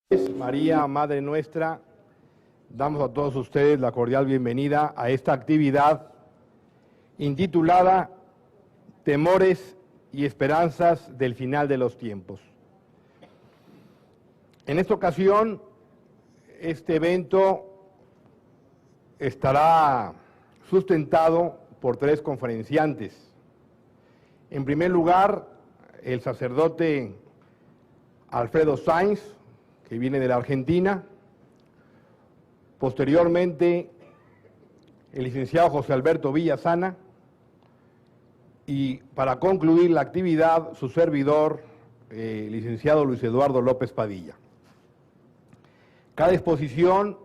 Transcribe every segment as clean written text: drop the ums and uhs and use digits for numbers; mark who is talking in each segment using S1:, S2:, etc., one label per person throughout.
S1: María, Madre Nuestra, damos a todos ustedes la cordial bienvenida a esta actividad intitulada Temores y Esperanzas del Final de los Tiempos. En esta ocasión, este evento estará sustentado por tres conferenciantes. En primer lugar, el sacerdote Alfredo Sainz, que viene de la Argentina. Posteriormente, el licenciado José Alberto Villasana. Y para concluir la actividad, su servidor, licenciado Luis Eduardo López Padilla. Cada exposición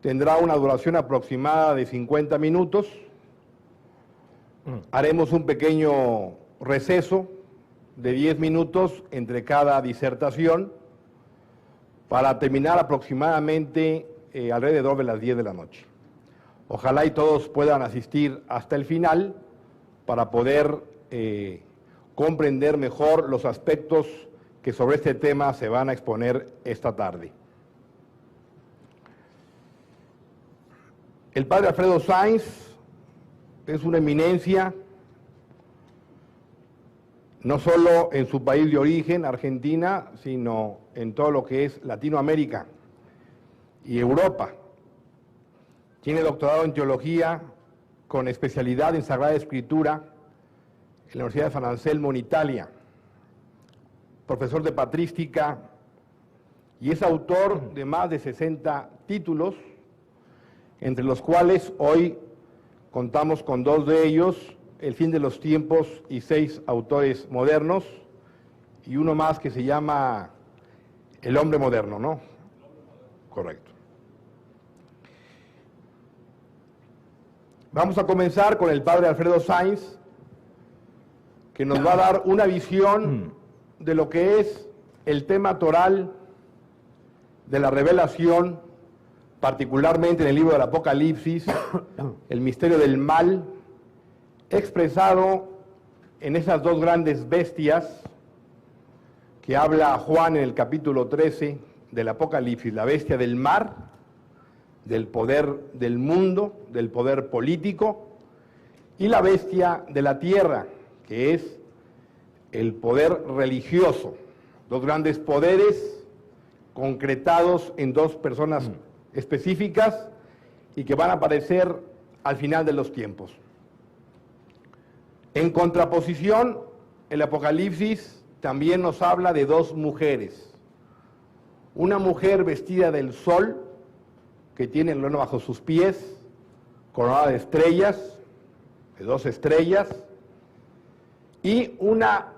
S1: tendrá una duración aproximada de 50 minutos. Haremos un pequeño receso de 10 minutos entre cada disertación para terminar aproximadamente alrededor de las 10 de la noche. Ojalá y todos puedan asistir hasta el final para poder comprender mejor los aspectos que sobre este tema se van a exponer esta tarde. El padre Alfredo Sainz es una eminencia, no solo en su país de origen, Argentina, sino en todo lo que es Latinoamérica y Europa. Tiene doctorado en teología con especialidad en Sagrada Escritura en la Universidad de San Anselmo en Italia, profesor de patrística y es autor de más de 60 títulos, entre los cuales hoy contamos con 2 de ellos, El fin de los tiempos y 6 autores modernos, y uno más que se llama El hombre moderno, ¿no? Correcto. Vamos a comenzar con el padre Alfredo Sainz, que nos va a dar una visión de lo que es el tema toral de la revelación, particularmente en el libro del Apocalipsis, el misterio del mal, expresado en esas 2 grandes bestias que habla Juan en el capítulo 13 del Apocalipsis, la bestia del mar, del poder del mundo, del poder político, y la bestia de la tierra, que es el poder religioso, 2 grandes poderes concretados en 2 personas específicas y que van a aparecer al final de los tiempos. En contraposición, el Apocalipsis también nos habla de 2 mujeres. Una mujer vestida del sol, que tiene el luna bajo sus pies, coronada de estrellas, de 2 estrellas, y una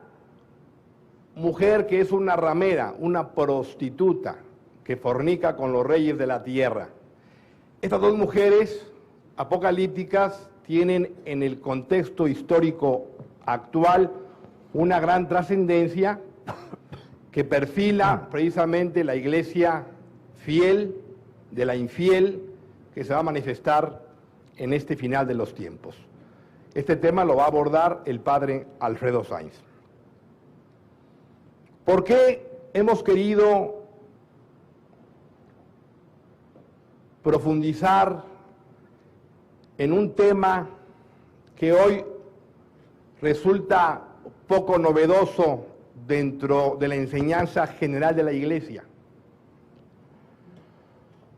S1: mujer que es una ramera, una prostituta, que fornica con los reyes de la tierra. Estas 2 mujeres apocalípticas tienen en el contexto histórico actual una gran trascendencia que perfila precisamente la iglesia fiel de la infiel que se va a manifestar en este final de los tiempos. Este tema lo va a abordar el padre Alfredo Sainz. ¿Por qué hemos querido profundizar en un tema que hoy resulta poco novedoso dentro de la enseñanza general de la Iglesia?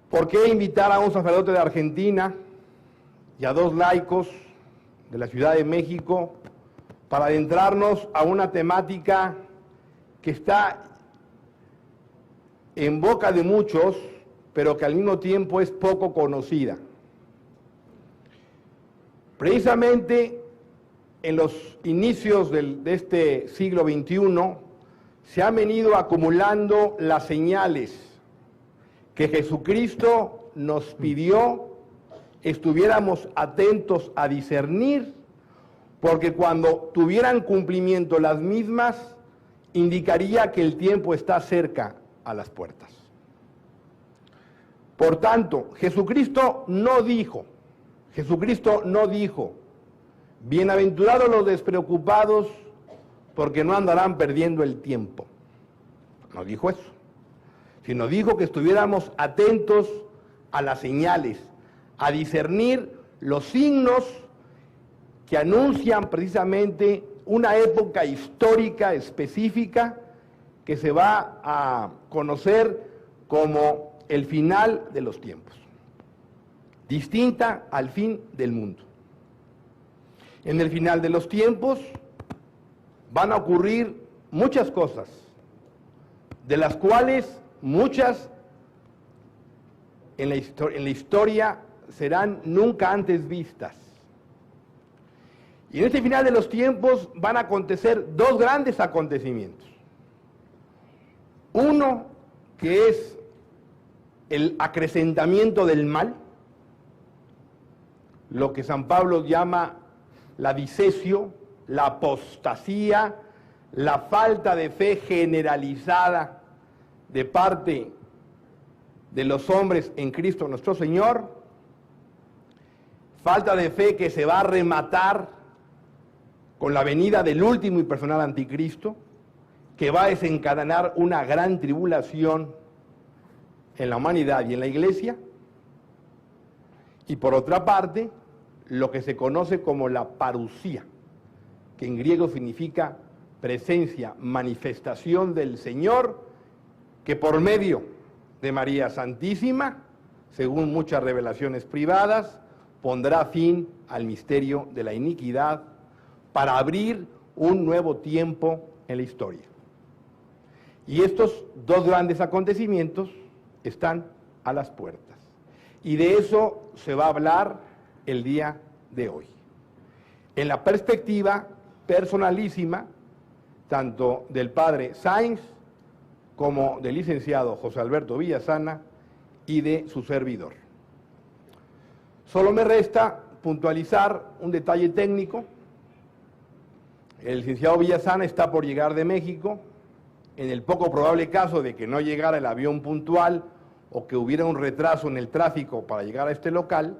S1: ¿Por qué invitar a un sacerdote de Argentina y a 2 laicos de la Ciudad de México para adentrarnos a una temática que está en boca de muchos, pero que al mismo tiempo es poco conocida? Precisamente en los inicios de este siglo XXI se han venido acumulando las señales que Jesucristo nos pidió estuviéramos atentos a discernir, porque cuando tuvieran cumplimiento las mismas, indicaría que el tiempo está cerca a las puertas. Por tanto, Jesucristo no dijo, bienaventurados los despreocupados, porque no andarán perdiendo el tiempo. No dijo eso. sino dijo que estuviéramos atentos a las señales, a discernir los signos que anuncian precisamente una época histórica específica que se va a conocer como el final de los tiempos, distinta al fin del mundo. En el final de los tiempos van a ocurrir muchas cosas, de las cuales muchas en la historia serán nunca antes vistas. Y en este final de los tiempos van a acontecer dos grandes acontecimientos. Uno, que es el acrecentamiento del mal, lo que San Pablo llama la disesio, la apostasía, la falta de fe generalizada de parte de los hombres en Cristo nuestro Señor, falta de fe que se va a rematar con la venida del último y personal anticristo, que va a desencadenar una gran tribulación en la humanidad y en la iglesia, y por otra parte, lo que se conoce como la parusía, que en griego significa presencia, manifestación del Señor, que por medio de María Santísima, según muchas revelaciones privadas, pondrá fin al misterio de la iniquidad para abrir un nuevo tiempo en la historia. Y estos dos grandes acontecimientos están a las puertas. Y de eso se va a hablar el día de hoy. En la perspectiva personalísima, tanto del padre Sáenz como del licenciado José Alberto Villasana y de su servidor. Solo me resta puntualizar un detalle técnico. El licenciado Villasana está por llegar de México. En el poco probable caso de que no llegara el avión puntual o que hubiera un retraso en el tráfico para llegar a este local,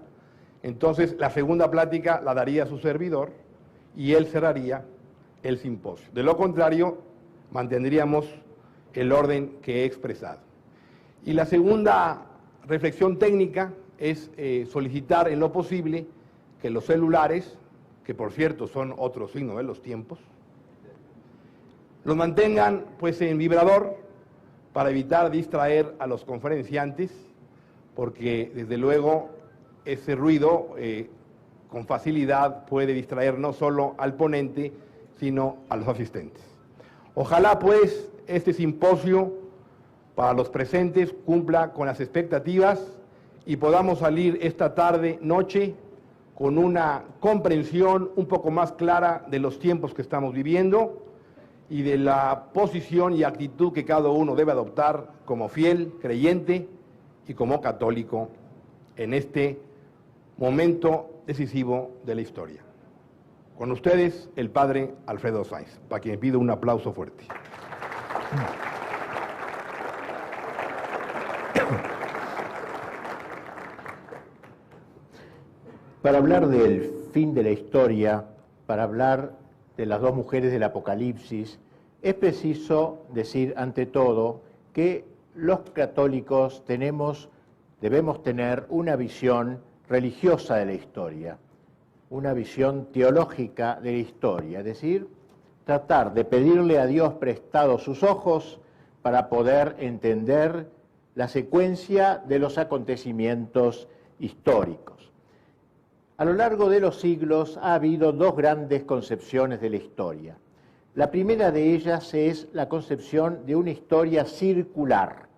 S1: entonces la segunda plática la daría su servidor y él cerraría el simposio. De lo contrario, mantendríamos el orden que he expresado. Y la segunda reflexión técnica es solicitar en lo posible que los celulares, que por cierto son otro signo de los tiempos, los mantengan pues en vibrador para evitar distraer a los conferenciantes, porque desde luego ese ruido con facilidad puede distraer no solo al ponente, sino a los asistentes. Ojalá pues este simposio para los presentes cumpla con las expectativas y podamos salir esta tarde, noche, con una comprensión un poco más clara de los tiempos que estamos viviendo y de la posición y actitud que cada uno debe adoptar como fiel, creyente y como católico en este momento decisivo de la historia. Con ustedes, el padre Alfredo Sáenz, para quien pido un aplauso fuerte.
S2: Para hablar del fin de la historia, para hablar de las dos mujeres del Apocalipsis, es preciso decir ante todo que los católicos debemos tener una visión religiosa de la historia, una visión teológica de la historia, es decir, tratar de pedirle a Dios prestado sus ojos para poder entender la secuencia de los acontecimientos históricos. A lo largo de los siglos ha habido dos grandes concepciones de la historia. La primera de ellas es la concepción de una historia circular,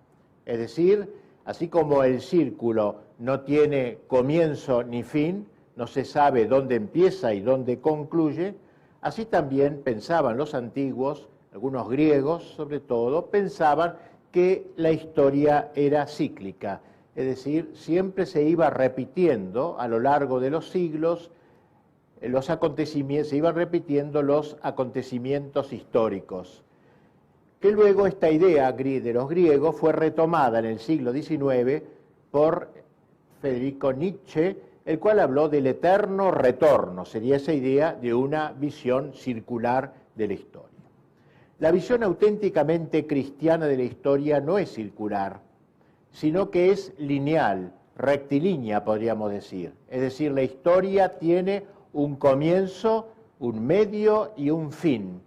S2: es decir, así como el círculo no tiene comienzo ni fin, no se sabe dónde empieza y dónde concluye, así también pensaban los antiguos, algunos griegos sobre todo, pensaban que la historia era cíclica, es decir, siempre se iba repitiendo a lo largo de los siglos los acontecimientos, se iban repitiendo los acontecimientos históricos. Que luego esta idea de los griegos fue retomada en el siglo XIX por Federico Nietzsche, el cual habló del eterno retorno, sería esa idea de una visión circular de la historia. La visión auténticamente cristiana de la historia no es circular, sino que es lineal, rectilínea, podríamos decir. Es decir, la historia tiene un comienzo, un medio y un fin.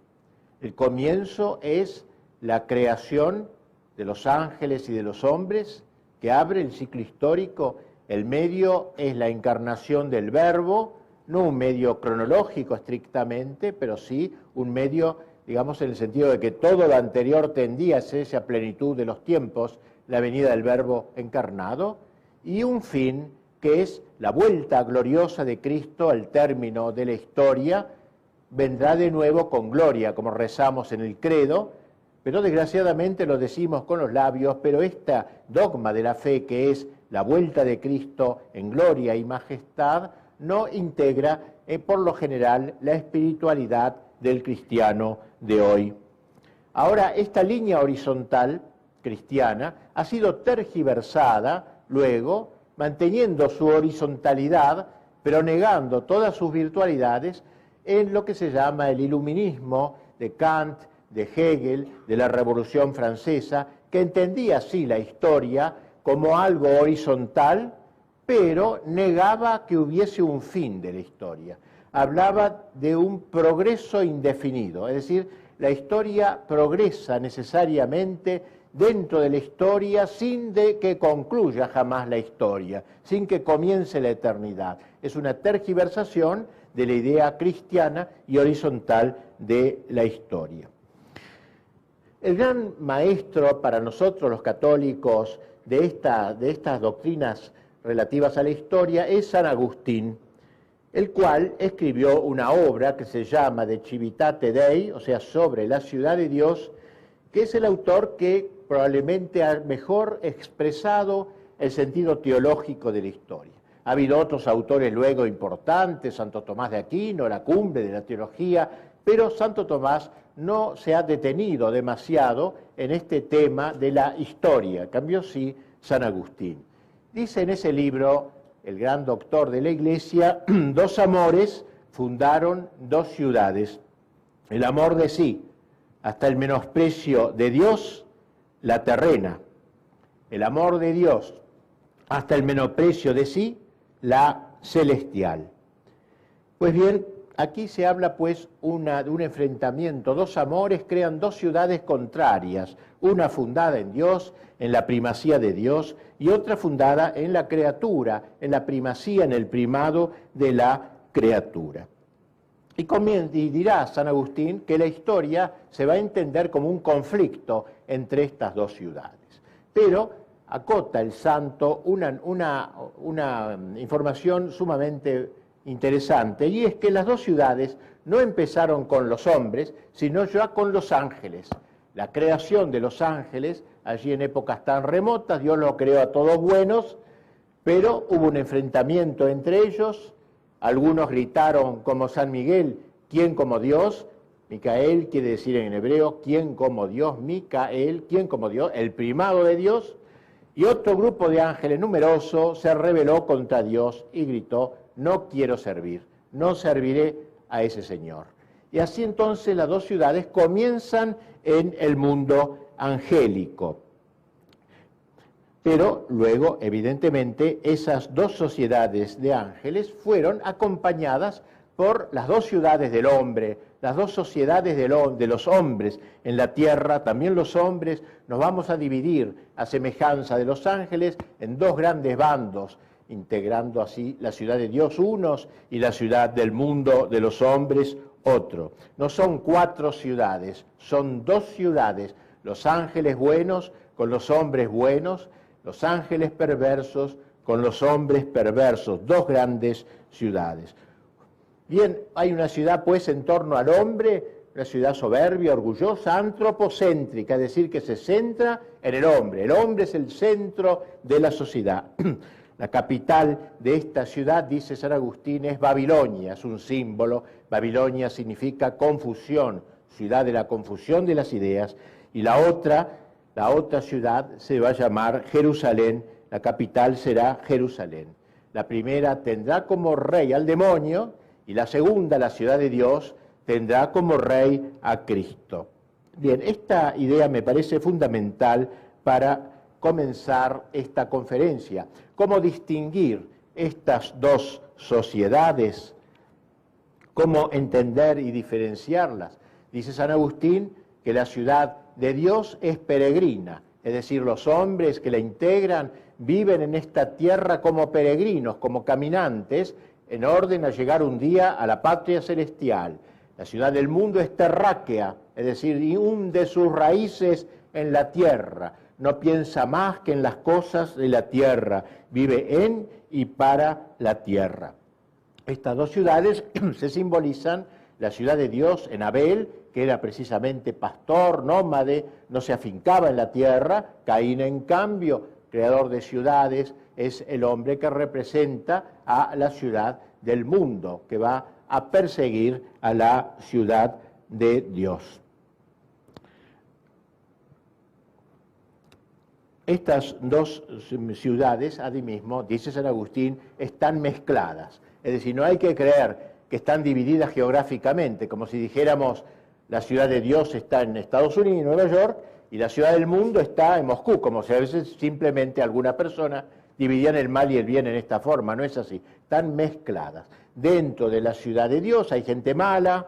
S2: El comienzo es la creación de los ángeles y de los hombres, que abre el ciclo histórico. El medio es la encarnación del Verbo, no un medio cronológico estrictamente, pero sí un medio, digamos, en el sentido de que todo lo anterior tendía a esa plenitud de los tiempos, la venida del Verbo encarnado, y un fin que es la vuelta gloriosa de Cristo al término de la historia. Vendrá de nuevo con gloria, como rezamos en el credo, pero desgraciadamente lo decimos con los labios, pero este dogma de la fe, que es la vuelta de Cristo en gloria y majestad, no integra por lo general la espiritualidad del cristiano de hoy. Ahora, esta línea horizontal cristiana ha sido tergiversada luego, manteniendo su horizontalidad, pero negando todas sus virtualidades, en lo que se llama el iluminismo de Kant, de Hegel, de la Revolución Francesa, que entendía así la historia como algo horizontal, pero negaba que hubiese un fin de la historia. Hablaba de un progreso indefinido, es decir, la historia progresa necesariamente dentro de la historia sin de que concluya jamás la historia, sin que comience la eternidad. Es una tergiversación de la idea cristiana y horizontal de la historia. El gran maestro para nosotros los católicos de estas doctrinas relativas a la historia es San Agustín, el cual escribió una obra que se llama De Civitate Dei, o sea, sobre la ciudad de Dios, que es el autor que probablemente ha mejor expresado el sentido teológico de la historia. Ha habido otros autores luego importantes, Santo Tomás de Aquino, la cumbre de la teología, pero Santo Tomás no se ha detenido demasiado en este tema de la historia, en cambio sí San Agustín. Dice en ese libro, el gran doctor de la Iglesia, dos amores fundaron dos ciudades, el amor de sí, hasta el menosprecio de Dios, la terrena, el amor de Dios, hasta el menosprecio de sí, la celestial. Pues bien, aquí se habla pues de un enfrentamiento, dos amores crean dos ciudades contrarias, una fundada en Dios, en la primacía de Dios, y otra fundada en la criatura, en la primacía, en el primado de la criatura. Y dirá San Agustín que la historia se va a entender como un conflicto entre estas dos ciudades. Pero acota el santo una información sumamente interesante, y es que las dos ciudades no empezaron con los hombres, sino ya con los ángeles. La creación de los ángeles, allí en épocas tan remotas, Dios los creó a todos buenos, pero hubo un enfrentamiento entre ellos. Algunos gritaron como San Miguel, ¿quién como Dios? Micael quiere decir en hebreo, ¿quién como Dios? Micael, ¿quién como Dios? El primado de Dios. Y otro grupo de ángeles numeroso se rebeló contra Dios y gritó, no quiero servir, no serviré a ese Señor. Y así entonces las dos ciudades comienzan en el mundo angélico. Pero luego, evidentemente, esas dos sociedades de ángeles fueron acompañadas por las dos ciudades del hombre, las dos sociedades de los hombres en la tierra. También los hombres nos vamos a dividir, a semejanza de los ángeles, en dos grandes bandos, integrando así la ciudad de Dios unos y la ciudad del mundo de los hombres otro. No son cuatro ciudades, son dos ciudades, los ángeles buenos con los hombres buenos, los ángeles perversos con los hombres perversos, dos grandes ciudades. Bien, hay una ciudad pues en torno al hombre, una ciudad soberbia, orgullosa, antropocéntrica, es decir, que se centra en el hombre es el centro de la sociedad. La capital de esta ciudad, dice San Agustín, es Babilonia, es un símbolo. Babilonia significa confusión, ciudad de la confusión de las ideas. Y la otra ciudad se va a llamar Jerusalén, la capital será Jerusalén. La primera tendrá como rey al demonio y la segunda, la ciudad de Dios, tendrá como rey a Cristo. Bien, esta idea me parece fundamental para comenzar esta conferencia. ¿Cómo distinguir estas dos sociedades? ¿Cómo entender y diferenciarlas? Dice San Agustín que la ciudad de Dios es peregrina, es decir, los hombres que la integran viven en esta tierra como peregrinos, como caminantes, en orden a llegar un día a la patria celestial. La ciudad del mundo es terráquea, es decir, y hunde sus raíces en la tierra, no piensa más que en las cosas de la tierra, vive en y para la tierra. Estas dos ciudades se simbolizan: la ciudad de Dios en Abel, que era precisamente pastor, nómade, no se afincaba en la tierra. Caín, en cambio, creador de ciudades, es el hombre que representa a la ciudad del mundo, que va a perseguir a la ciudad de Dios. Estas dos ciudades, asimismo, dice San Agustín, están mezcladas. Es decir, no hay que creer que están divididas geográficamente, como si dijéramos la ciudad de Dios está en Estados Unidos, Nueva York, y la ciudad del mundo está en Moscú, como si a veces simplemente alguna persona dividían el mal y el bien en esta forma. No es así, están mezcladas. Dentro de la ciudad de Dios hay gente mala,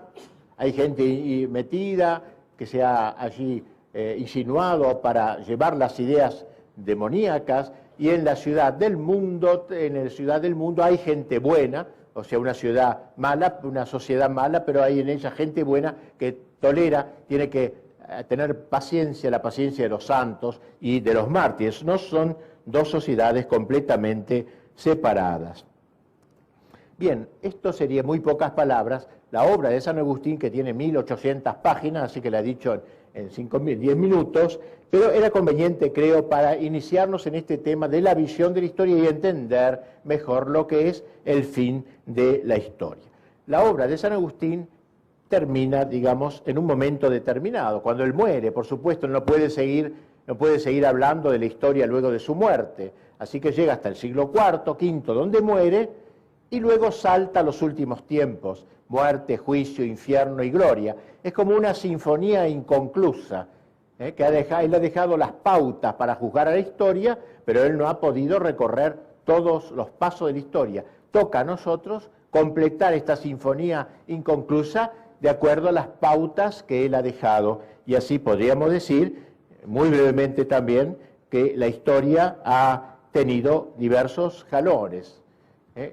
S2: hay gente metida que se ha allí insinuado para llevar las ideas demoníacas, y en la ciudad del mundo, hay gente buena, o sea, una ciudad mala, una sociedad mala, pero hay en ella gente buena que tolera, tiene que tener paciencia, la paciencia de los santos y de los mártires. No son dos sociedades completamente separadas. Bien, esto sería muy pocas palabras. La obra de San Agustín, que tiene 1800 páginas, así que la he dicho en 10 minutos, pero era conveniente, creo, para iniciarnos en este tema de la visión de la historia y entender mejor lo que es el fin de la historia. La obra de San Agustín termina, digamos, en un momento determinado. Cuando él muere, por supuesto, no puede seguir hablando de la historia luego de su muerte. Así que llega hasta el siglo IV, V, donde muere, y luego salta a los últimos tiempos: muerte, juicio, infierno y gloria. Es como una sinfonía inconclusa, que él ha dejado las pautas para juzgar a la historia, pero él no ha podido recorrer todos los pasos de la historia. Toca a nosotros completar esta sinfonía inconclusa de acuerdo a las pautas que él ha dejado. Y así podríamos decir, muy brevemente también, que la historia ha tenido diversos jalones.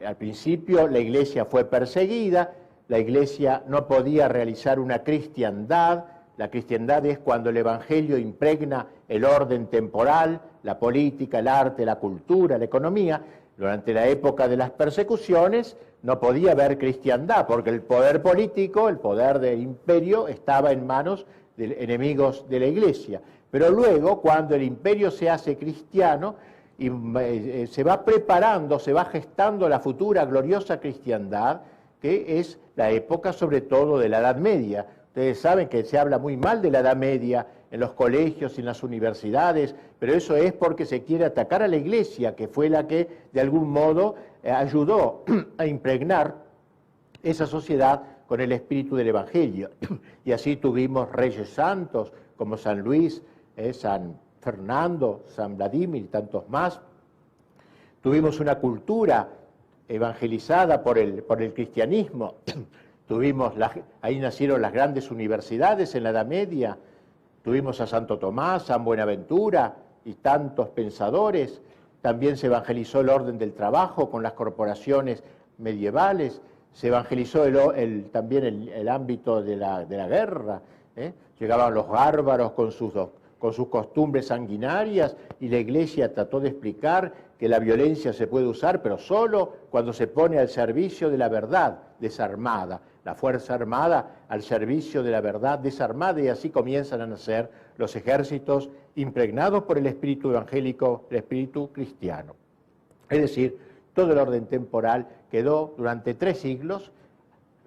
S2: Al principio la Iglesia fue perseguida, la Iglesia no podía realizar una cristiandad. La cristiandad es cuando el Evangelio impregna el orden temporal, la política, el arte, la cultura, la economía. Durante la época de las persecuciones no podía haber cristiandad, porque el poder político, el poder del imperio, estaba en manos de enemigos de la Iglesia. Pero luego, cuando el imperio se hace cristiano, y se va preparando, se va gestando la futura gloriosa cristiandad, que es la época sobre todo de la Edad Media. Ustedes saben que se habla muy mal de la Edad Media en los colegios y en las universidades, pero eso es porque se quiere atacar a la Iglesia, que fue la que de algún modo ayudó a impregnar esa sociedad con el espíritu del Evangelio. Y así tuvimos reyes santos como San Luis, San Fernando, San Vladimir y tantos más. Tuvimos una cultura evangelizada por el cristianismo. Ahí nacieron las grandes universidades en la Edad Media. Tuvimos a Santo Tomás, San Buenaventura y tantos pensadores. También se evangelizó el orden del trabajo con las corporaciones medievales. Se evangelizó también el ámbito de la guerra. Llegaban los bárbaros con sus costumbres sanguinarias, y la Iglesia trató de explicar que la violencia se puede usar, pero solo cuando se pone al servicio de la verdad desarmada. La fuerza armada al servicio de la verdad desarmada, y así comienzan a nacer los ejércitos impregnados por el espíritu evangélico, el espíritu cristiano. Es decir, todo el orden temporal quedó durante 3 siglos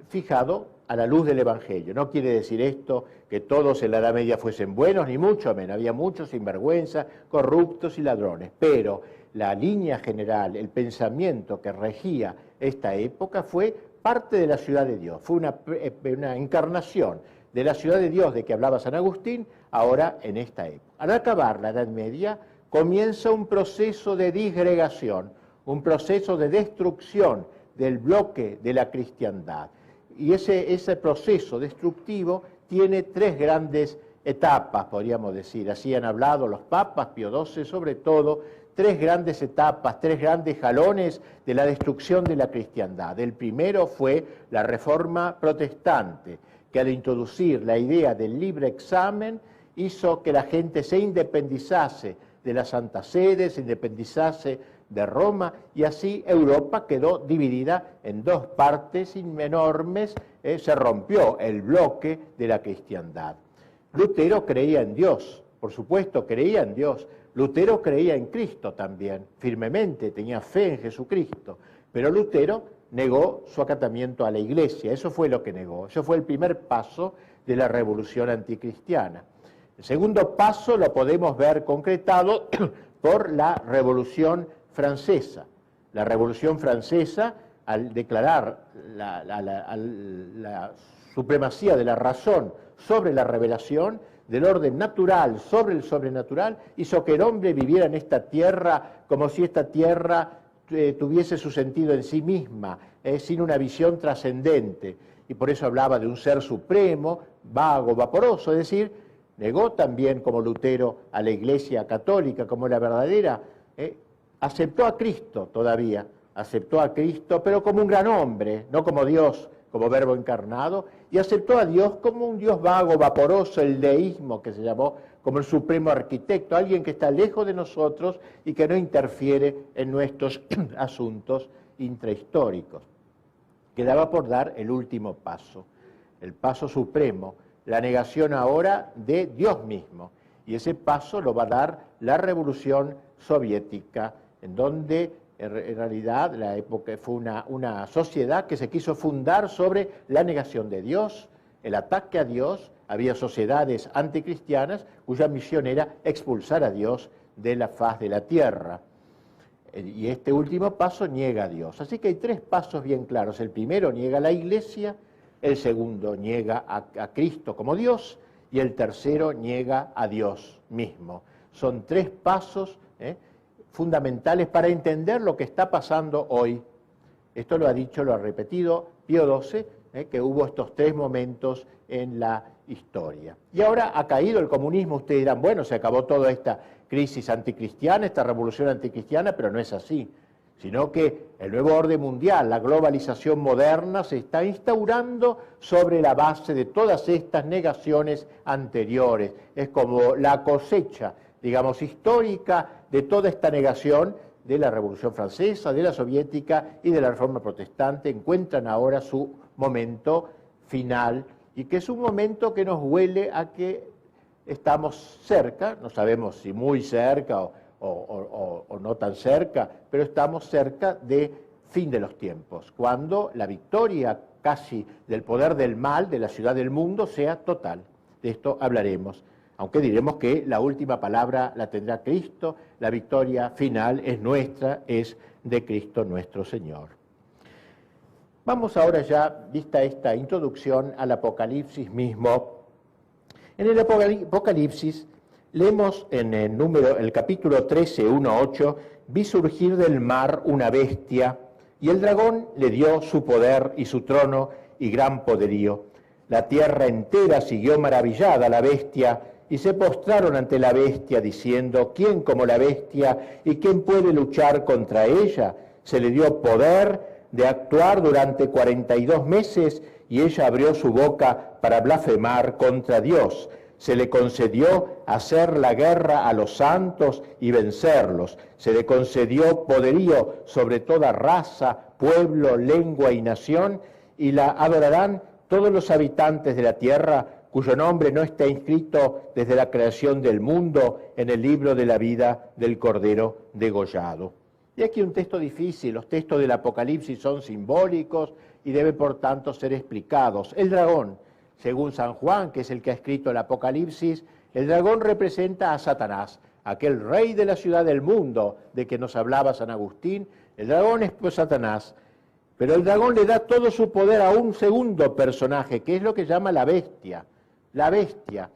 S2: fijado a la luz del Evangelio. No quiere decir esto que todos en la Edad Media fuesen buenos, ni mucho menos. Había muchos sinvergüenzas, corruptos y ladrones. Pero la línea general, el pensamiento que regía esta época fue parte de la ciudad de Dios. Fue una encarnación de la ciudad de Dios de que hablaba San Agustín, ahora en esta época. Al acabar la Edad Media, comienza un proceso de disgregación, un proceso de destrucción del bloque de la cristiandad. Y ese proceso destructivo tiene tres grandes etapas, podríamos decir. Así han hablado los papas, Pío XII sobre todo, tres grandes etapas, tres grandes jalones de la destrucción de la cristiandad. El primero fue la Reforma Protestante, que al introducir la idea del libre examen hizo que la gente se independizase de la Santa Sede, se independizase de Roma, y así Europa quedó dividida en dos partes enormes, se rompió el bloque de la cristiandad. Lutero creía en Dios, por supuesto creía en Dios. Lutero creía en Cristo también, firmemente, tenía fe en Jesucristo, pero Lutero negó su acatamiento a la Iglesia, eso fue lo que negó, eso fue el primer paso de la revolución anticristiana. El segundo paso lo podemos ver concretado por la Revolución Francesa. La Revolución Francesa, al declarar la supremacía de la razón sobre la revelación, del orden natural sobre el sobrenatural, hizo que el hombre viviera en esta tierra como si esta tierra tuviese su sentido en sí misma, sin una visión trascendente. Y por eso hablaba de un ser supremo, vago, vaporoso, es decir, negó también como Lutero a la Iglesia católica como la verdadera, aceptó a Cristo todavía, aceptó a Cristo, pero como un gran hombre, no como Dios, como verbo encarnado, y aceptó a Dios como un Dios vago, vaporoso, el deísmo que se llamó, como el supremo arquitecto, alguien que está lejos de nosotros y que no interfiere en nuestros asuntos intrahistóricos. Quedaba por dar el último paso, el paso supremo, la negación ahora de Dios mismo, y ese paso lo va a dar la Revolución Soviética, en donde en realidad la época fue una sociedad que se quiso fundar sobre la negación de Dios, el ataque a Dios. Había sociedades anticristianas cuya misión era expulsar a Dios de la faz de la tierra. Y este último paso niega a Dios. Así que hay tres pasos bien claros. El primero niega a la Iglesia, el segundo niega a Cristo como Dios y el tercero niega a Dios mismo. Son tres pasos fundamentales para entender lo que está pasando hoy. Esto lo ha dicho, lo ha repetido Pío XII, que hubo estos tres momentos en la historia. Y ahora ha caído el comunismo, ustedes dirán, bueno, se acabó toda esta crisis anticristiana, esta revolución anticristiana, pero no es así, sino que el nuevo orden mundial, la globalización moderna, se está instaurando sobre la base de todas estas negaciones anteriores. Es como la cosecha, digamos, histórica de toda esta negación de la Revolución Francesa, de la Soviética y de la Reforma Protestante, encuentran ahora su momento final, y que es un momento que nos huele a que estamos cerca, no sabemos si muy cerca o no tan cerca, pero estamos cerca de fin de los tiempos, cuando la victoria casi del poder del mal, de la ciudad del mundo, sea total. De esto hablaremos. Aunque diremos que la última palabra la tendrá Cristo, la victoria final es nuestra, es de Cristo nuestro Señor. Vamos ahora ya, vista esta introducción, al Apocalipsis mismo. En el Apocalipsis leemos en el capítulo 13, 1-8, vi surgir del mar una bestia, y el dragón le dio su poder y su trono y gran poderío. La tierra entera siguió maravillada a la bestia, y se postraron ante la bestia diciendo, ¿quién como la bestia y quién puede luchar contra ella? Se le dio poder de actuar durante 42 meses y ella abrió su boca para blasfemar contra Dios. Se le concedió hacer la guerra a los santos y vencerlos. Se le concedió poderío sobre toda raza, pueblo, lengua y nación, y la adorarán todos los habitantes de la tierra, cuyo nombre no está inscrito desde la creación del mundo en el libro de la vida del Cordero degollado. Y aquí un texto difícil, los textos del Apocalipsis son simbólicos y deben por tanto ser explicados. El dragón, según San Juan, que es el que ha escrito el Apocalipsis, el dragón representa a Satanás, aquel rey de la ciudad del mundo de que nos hablaba San Agustín. El dragón es pues Satanás, pero el dragón le da todo su poder a un segundo personaje, que es lo que llama la bestia. la bestia.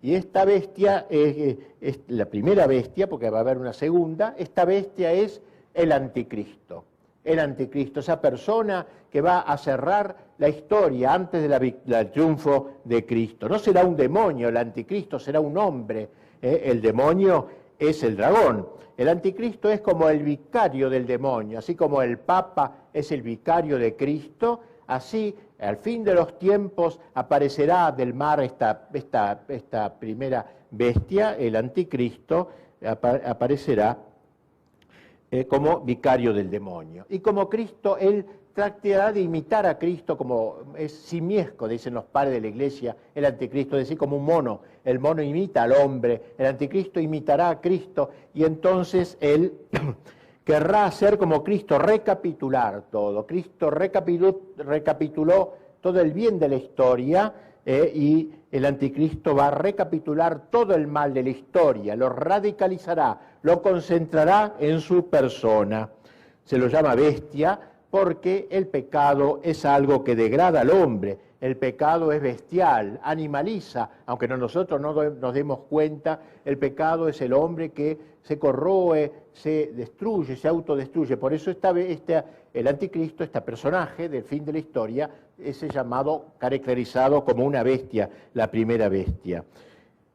S2: Y esta bestia es la primera bestia, porque va a haber una segunda. Esta bestia es el anticristo. El anticristo, esa persona que va a cerrar la historia antes del triunfo de Cristo. No será un demonio el anticristo, será un hombre. El demonio es el dragón. El anticristo es como el vicario del demonio, así como el Papa es el vicario de Cristo, así al fin de los tiempos aparecerá del mar esta primera bestia, el anticristo, aparecerá como vicario del demonio. Y como Cristo, él tratará de imitar a Cristo como es simiesco, dicen los padres de la iglesia, el anticristo, es decir, como un mono. El mono imita al hombre, el anticristo imitará a Cristo y entonces él querrá hacer como Cristo, recapitular todo. Cristo recapituló todo el bien de la historia y el anticristo va a recapitular todo el mal de la historia, lo radicalizará, lo concentrará en su persona. Se lo llama bestia porque el pecado es algo que degrada al hombre. El pecado es bestial, animaliza, aunque nosotros no nos demos cuenta, el pecado es el hombre que se corroe, se destruye, se autodestruye. Por eso el anticristo, este personaje del fin de la historia, es caracterizado como una bestia, la primera bestia.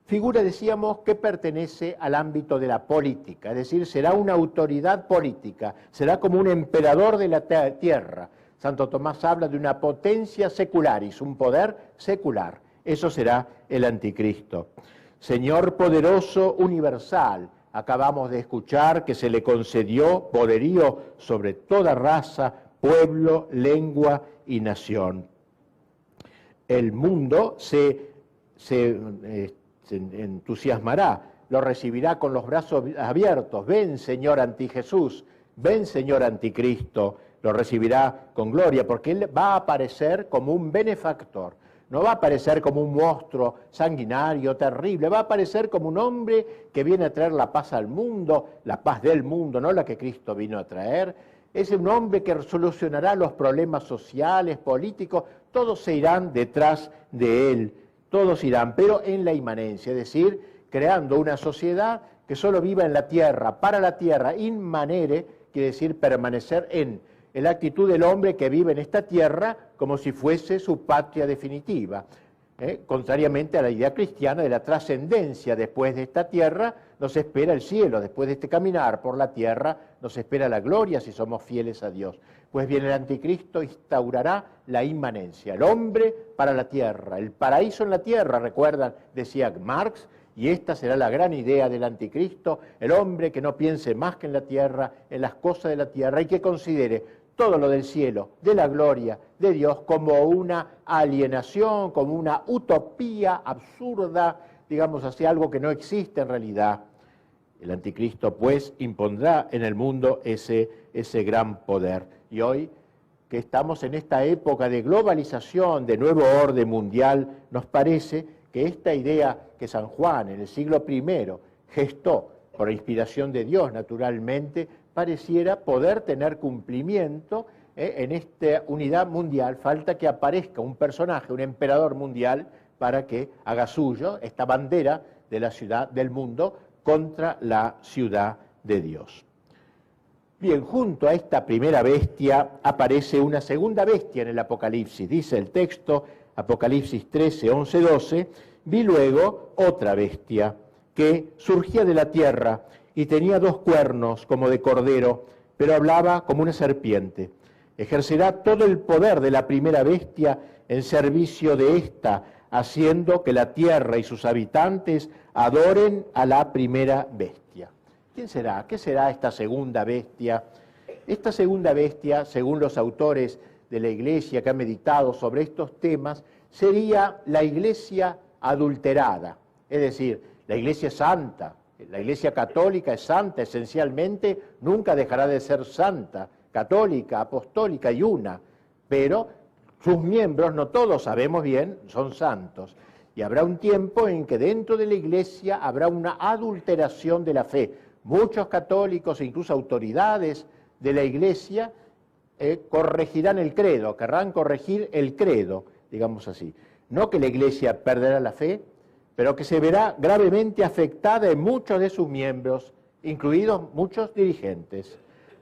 S2: Figura, decíamos, que pertenece al ámbito de la política, es decir, será una autoridad política, será como un emperador de la tierra. Santo Tomás habla de una potencia secularis, un poder secular. Eso será el anticristo. Señor poderoso universal, acabamos de escuchar que se le concedió poderío sobre toda raza, pueblo, lengua y nación. El mundo se entusiasmará, lo recibirá con los brazos abiertos. Ven, Señor antijesús, ven, Señor anticristo. Lo recibirá con gloria, porque él va a aparecer como un benefactor, no va a aparecer como un monstruo sanguinario, terrible, va a aparecer como un hombre que viene a traer la paz al mundo, la paz del mundo, no la que Cristo vino a traer. Es un hombre que solucionará los problemas sociales, políticos, todos se irán detrás de él, todos irán, pero en la inmanencia, es decir, creando una sociedad que solo viva en la tierra, para la tierra, inmanere, quiere decir permanecer en la actitud del hombre que vive en esta tierra como si fuese su patria definitiva. Contrariamente a la idea cristiana de la trascendencia, después de esta tierra nos espera el cielo, después de este caminar por la tierra nos espera la gloria si somos fieles a Dios. Pues bien, el anticristo instaurará la inmanencia, el hombre para la tierra, el paraíso en la tierra, recuerdan, decía Marx, y esta será la gran idea del anticristo, el hombre que no piense más que en la tierra, en las cosas de la tierra, y que considere todo lo del cielo, de la gloria de Dios, como una alienación, como una utopía absurda, digamos así, algo que no existe en realidad. El anticristo, pues, impondrá en el mundo ese gran poder. Y hoy, que estamos en esta época de globalización, de nuevo orden mundial, nos parece que esta idea que San Juan en el siglo I gestó, por inspiración de Dios naturalmente, pareciera poder tener cumplimiento en esta unidad mundial. Falta que aparezca un personaje, un emperador mundial, para que haga suyo esta bandera de la ciudad del mundo contra la ciudad de Dios. Bien, junto a esta primera bestia aparece una segunda bestia en el Apocalipsis. Dice el texto, Apocalipsis 13, 11, 12, vi luego otra bestia que surgía de la tierra y tenía 2 cuernos como de cordero, pero hablaba como una serpiente. Ejercerá todo el poder de la primera bestia en servicio de esta, haciendo que la tierra y sus habitantes adoren a la primera bestia. ¿Quién será? ¿Qué será esta segunda bestia? Esta segunda bestia, según los autores de la Iglesia que han meditado sobre estos temas, sería la Iglesia adulterada, es decir, la Iglesia santa. La Iglesia católica es santa esencialmente, nunca dejará de ser santa, católica, apostólica y una, pero sus miembros, no todos sabemos bien, son santos. Y habrá un tiempo en que dentro de la Iglesia habrá una adulteración de la fe. Muchos católicos e incluso autoridades de la Iglesia corregirán el credo, querrán corregir el credo, digamos así. No que la Iglesia perderá la fe, pero que se verá gravemente afectada en muchos de sus miembros, incluidos muchos dirigentes.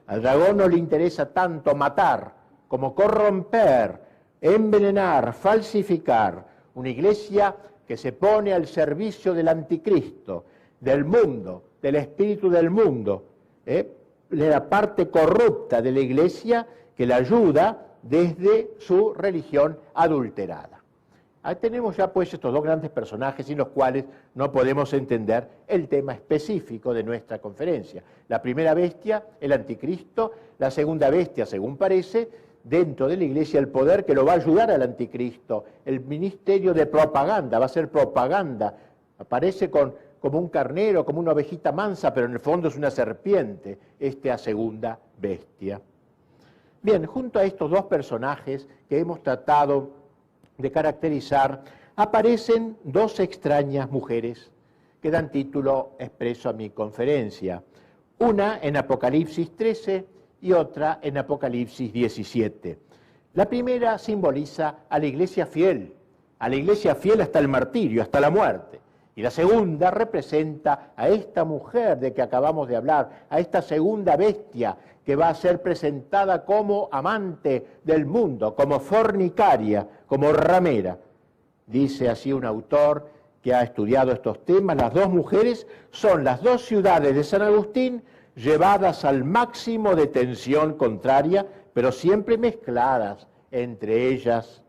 S2: Al dragón no le interesa tanto matar como corromper, envenenar, falsificar. Una Iglesia que se pone al servicio del anticristo, del mundo, del espíritu del mundo, de la parte corrupta de la Iglesia que la ayuda desde su religión adulterada. Ahí tenemos ya pues estos dos grandes personajes sin los cuales no podemos entender el tema específico de nuestra conferencia. La primera bestia, el anticristo; la segunda bestia, según parece, dentro de la Iglesia, el poder que lo va a ayudar al anticristo, el ministerio de propaganda, va a ser propaganda, aparece como un carnero, como una ovejita mansa, pero en el fondo es una serpiente, esta segunda bestia. Bien, junto a estos dos personajes que hemos tratado de caracterizar, aparecen dos extrañas mujeres que dan título expreso a mi conferencia. Una en Apocalipsis 13 y otra en Apocalipsis 17. La primera simboliza a la Iglesia fiel hasta el martirio, hasta la muerte. Y la segunda representa a esta mujer de que acabamos de hablar, a esta segunda bestia que va a ser presentada como amante del mundo, como fornicaria, como ramera. Dice así un autor que ha estudiado estos temas: las dos mujeres son las dos ciudades de San Agustín llevadas al máximo de tensión contraria, pero siempre mezcladas entre ellas.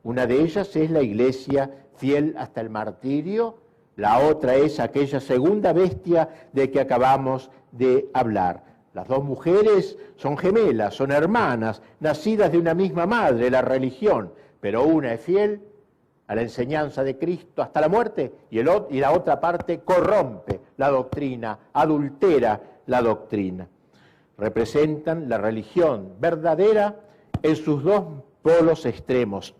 S2: Una de ellas es la Iglesia fiel hasta el martirio, la otra es aquella segunda bestia de que acabamos de hablar. Las dos mujeres son gemelas, son hermanas, nacidas de una misma madre, la religión, pero una es fiel a la enseñanza de Cristo hasta la muerte y la otra parte corrompe la doctrina, adultera la doctrina. Representan la religión verdadera en sus dos polos extremos,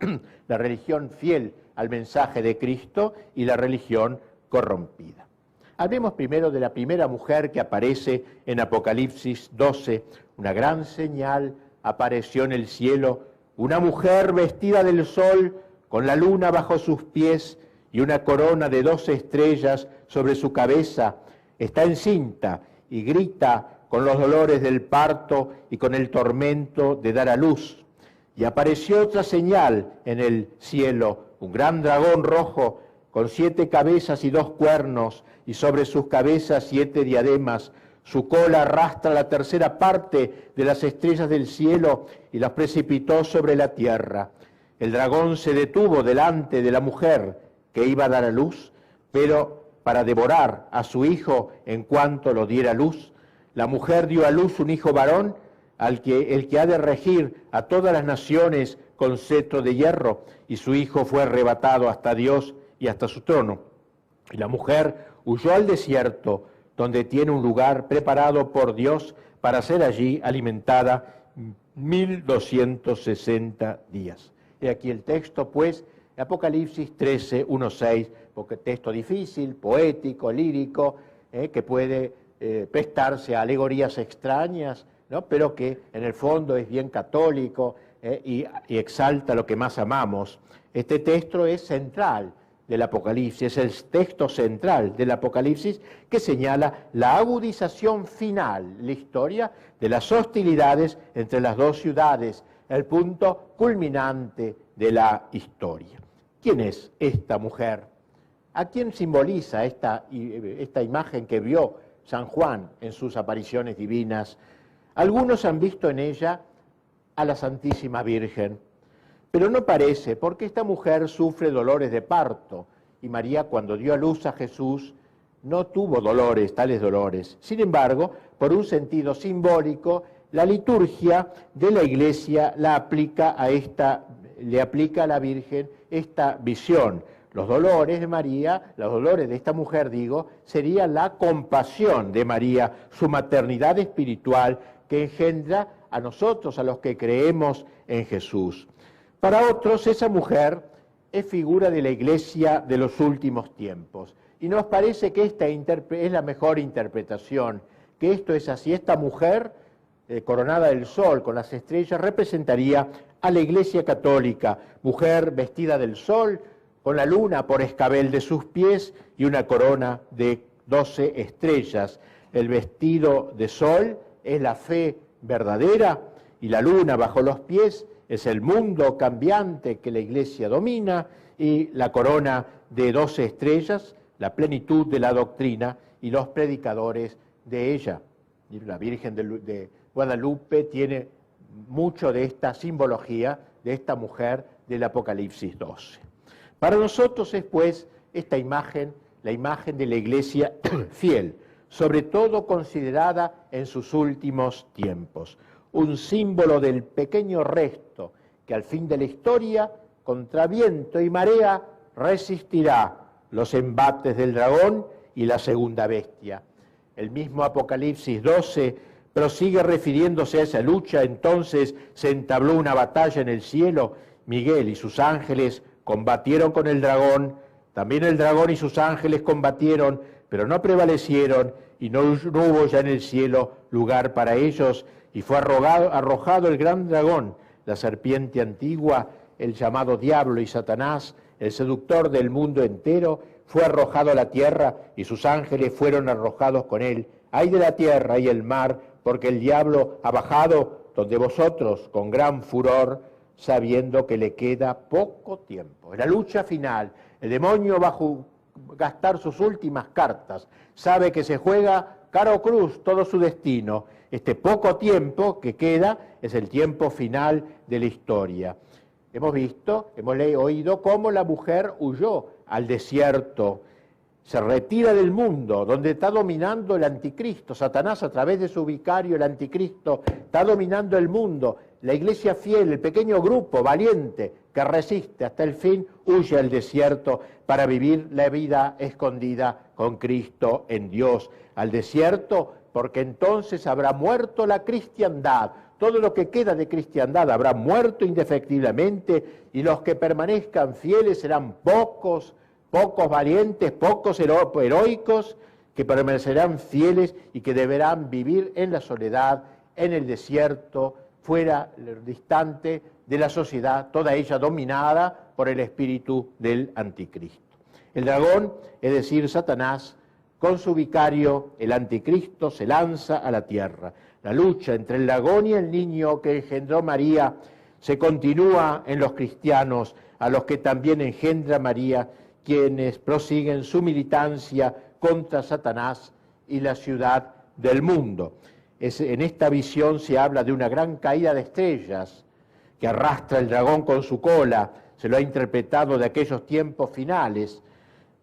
S2: la religión fiel al mensaje de Cristo y la religión corrompida. Hablemos primero de la primera mujer que aparece en Apocalipsis 12. Una gran señal apareció en el cielo, una mujer vestida del sol, con la luna bajo sus pies y una corona de 12 estrellas sobre su cabeza. Está encinta y grita con los dolores del parto y con el tormento de dar a luz. Y apareció otra señal en el cielo, un gran dragón rojo con 7 cabezas y 2 cuernos, y sobre sus cabezas 7 diademas. Su cola arrastra la tercera parte de las estrellas del cielo y las precipitó sobre la tierra. El dragón se detuvo delante de la mujer que iba a dar a luz, pero para devorar a su hijo en cuanto lo diera a luz. La mujer dio a luz un hijo varón, el que ha de regir a todas las naciones con cetro de hierro, y su hijo fue arrebatado hasta Dios y hasta su trono. Y la mujer huyó al desierto, donde tiene un lugar preparado por Dios para ser allí alimentada 1260 días. Y aquí el texto, pues, Apocalipsis 13, 1-6, porque texto difícil, poético, lírico, que puede prestarse a alegorías extrañas, ¿no? Pero que en el fondo es bien católico y exalta lo que más amamos. Este texto es central del Apocalipsis, es el texto central del Apocalipsis que señala la agudización final, la historia de las hostilidades entre las dos ciudades, el punto culminante de la historia. ¿Quién es esta mujer? ¿A quién simboliza esta imagen que vio San Juan en sus apariciones divinas? Algunos han visto en ella a la Santísima Virgen, pero no parece, porque esta mujer sufre dolores de parto, y María, cuando dio a luz a Jesús, no tuvo tales dolores. Sin embargo, por un sentido simbólico, la liturgia de la Iglesia le aplica a la Virgen esta visión. Los dolores de María, los dolores de esta mujer, sería la compasión de María, su maternidad espiritual que engendra a nosotros, a los que creemos en Jesús. Para otros, esa mujer es figura de la Iglesia de los últimos tiempos. Y nos parece que esta es la mejor interpretación, que esto es así. Esta mujer coronada del sol con las estrellas, representaría a la Iglesia Católica, mujer vestida del sol, con la luna por escabel de sus pies y una corona de 12 estrellas. El vestido de sol es la fe verdadera y la luna bajo los pies es el mundo cambiante que la Iglesia domina, y la corona de 12 estrellas, la plenitud de la doctrina y los predicadores de ella. Y la Virgen de Guadalupe tiene mucho de esta simbología de esta mujer del Apocalipsis 12. Para nosotros es pues esta imagen, la imagen de la Iglesia fiel, sobre todo considerada en sus últimos tiempos, un símbolo del pequeño resto que al fin de la historia, contra viento y marea, resistirá los embates del dragón y la segunda bestia. El mismo Apocalipsis 12 prosigue refiriéndose a esa lucha. Entonces se entabló una batalla en el cielo. Miguel y sus ángeles combatieron con el dragón. También el dragón y sus ángeles combatieron, pero no prevalecieron, y no hubo ya en el cielo lugar para ellos. Y fue arrojado el gran dragón, la serpiente antigua, el llamado Diablo y Satanás, el seductor del mundo entero, fue arrojado a la tierra, y sus ángeles fueron arrojados con él. Ay de la tierra y el mar, porque el diablo ha bajado donde vosotros, con gran furor, sabiendo que le queda poco tiempo. En la lucha final, el demonio va a gastar sus últimas cartas, sabe que se juega cara o cruz todo su destino. Este poco tiempo que queda es el tiempo final de la historia. Hemos oído cómo la mujer huyó al desierto, se retira del mundo, donde está dominando el anticristo. Satanás, a través de su vicario, el anticristo, está dominando el mundo. La iglesia fiel, el pequeño grupo valiente que resiste hasta el fin, huye al desierto para vivir la vida escondida con Cristo en Dios. Al desierto, porque entonces habrá muerto la cristiandad. Todo lo que queda de cristiandad habrá muerto indefectiblemente, y los que permanezcan fieles serán pocos valientes, pocos heroicos, que permanecerán fieles y que deberán vivir en la soledad, en el desierto, fuera, distante de la sociedad, toda ella dominada por el espíritu del anticristo. El dragón, es decir, Satanás, con su vicario, el anticristo, se lanza a la tierra. La lucha entre el dragón y el niño que engendró María se continúa en los cristianos, a los que también engendra María, quienes prosiguen su militancia contra Satanás y la ciudad del mundo. En esta visión se habla de una gran caída de estrellas que arrastra el dragón con su cola. Se lo ha interpretado de aquellos tiempos finales.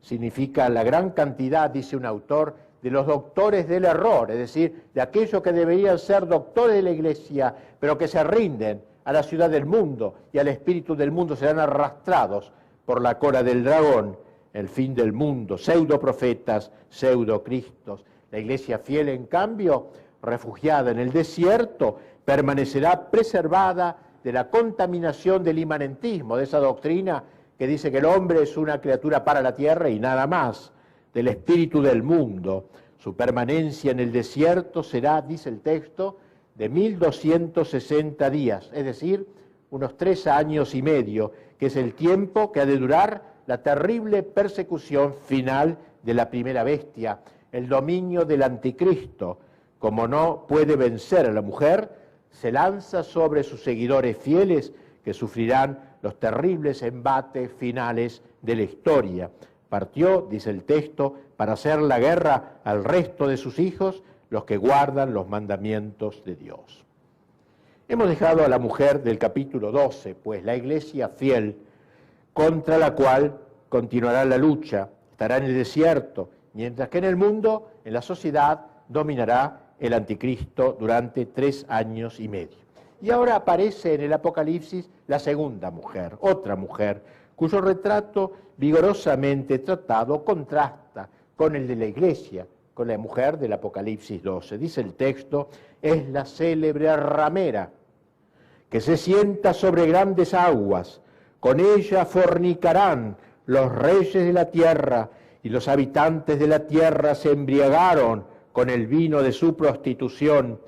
S2: Significa la gran cantidad, dice un autor, de los doctores del error, es decir, de aquellos que deberían ser doctores de la iglesia, pero que se rinden a la ciudad del mundo y al espíritu del mundo, serán arrastrados por la cola del dragón. El fin del mundo, pseudoprofetas, pseudocristos. La iglesia fiel, en cambio, refugiada en el desierto, permanecerá preservada de la contaminación del imanentismo, de esa doctrina que dice que el hombre es una criatura para la tierra y nada más, del espíritu del mundo. Su permanencia en el desierto será, dice el texto, de 1260 días, es decir, unos 3 años y medio, que es el tiempo que ha de durar la terrible persecución final de la primera bestia, el dominio del anticristo. Como no puede vencer a la mujer, se lanza sobre sus seguidores fieles, que sufrirán los terribles embates finales de la historia. Partió, dice el texto, para hacer la guerra al resto de sus hijos, los que guardan los mandamientos de Dios. Hemos dejado a la mujer del capítulo 12, pues la iglesia fiel, contra la cual continuará la lucha, estará en el desierto, mientras que en el mundo, en la sociedad, dominará el anticristo durante 3 años y medio. Y ahora aparece en el Apocalipsis la segunda mujer, otra mujer, cuyo retrato vigorosamente tratado contrasta con el de la iglesia, con la mujer del Apocalipsis 12. Dice el texto, es la célebre ramera, que se sienta sobre grandes aguas, con ella fornicarán los reyes de la tierra, y los habitantes de la tierra se embriagaron con el vino de su prostitución,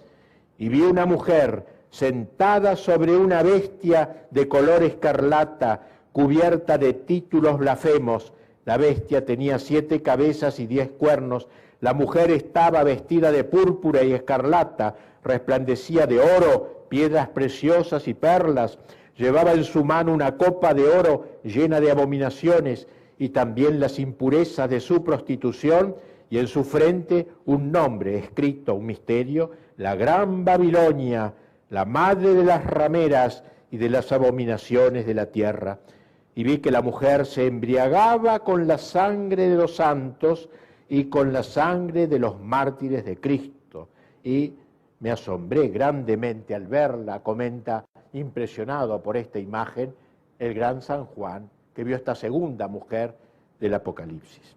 S2: y vi una mujer sentada sobre una bestia de color escarlata, cubierta de títulos blasfemos. La bestia tenía 7 cabezas y 10 cuernos. La mujer estaba vestida de púrpura y escarlata, resplandecía de oro, piedras preciosas y perlas. Llevaba en su mano una copa de oro llena de abominaciones y también las impurezas de su prostitución, y en su frente un nombre escrito, un misterio: la Gran Babilonia, la madre de las rameras y de las abominaciones de la tierra. Y vi que la mujer se embriagaba con la sangre de los santos y con la sangre de los mártires de Cristo. Y me asombré grandemente al verla, comenta, impresionado por esta imagen, el gran San Juan, que vio esta segunda mujer del Apocalipsis.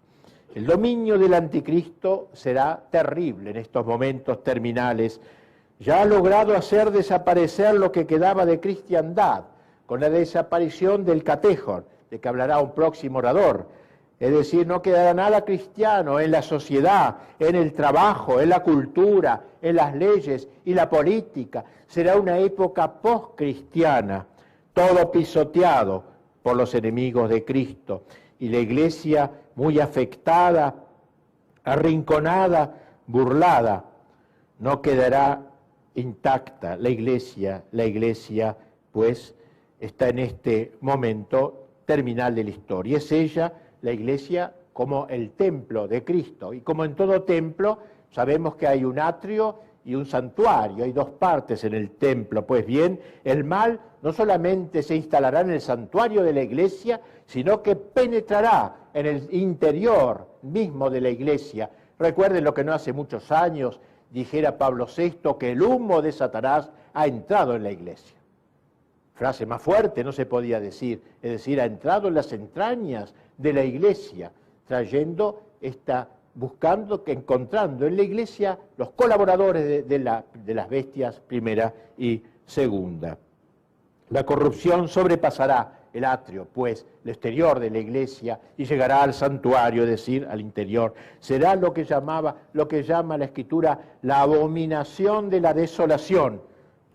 S2: El dominio del anticristo será terrible en estos momentos terminales. Ya ha logrado hacer desaparecer lo que quedaba de cristiandad, con la desaparición del catejón, de que hablará un próximo orador. Es decir, no quedará nada cristiano en la sociedad, en el trabajo, en la cultura, en las leyes y la política. Será una época postcristiana, todo pisoteado por los enemigos de Cristo. Y la Iglesia muy afectada, arrinconada, burlada, no quedará intacta la Iglesia pues está en este momento terminal de la historia. Es ella, la Iglesia, como el templo de Cristo. Y como en todo templo, sabemos que hay un atrio y un santuario, hay 2 partes en el templo. Pues bien, el mal no solamente se instalará en el santuario de la Iglesia, sino que penetrará en el interior mismo de la Iglesia. Recuerden lo que no hace muchos años dijera Pablo VI, que el humo de Satanás ha entrado en la Iglesia. Frase más fuerte no se podía decir, es decir, ha entrado en las entrañas de la Iglesia, encontrando en la Iglesia los colaboradores de las bestias primera y segunda. La corrupción sobrepasará el atrio, pues, el exterior de la Iglesia, y llegará al santuario, es decir, al interior. Será lo que llama la Escritura la abominación de la desolación,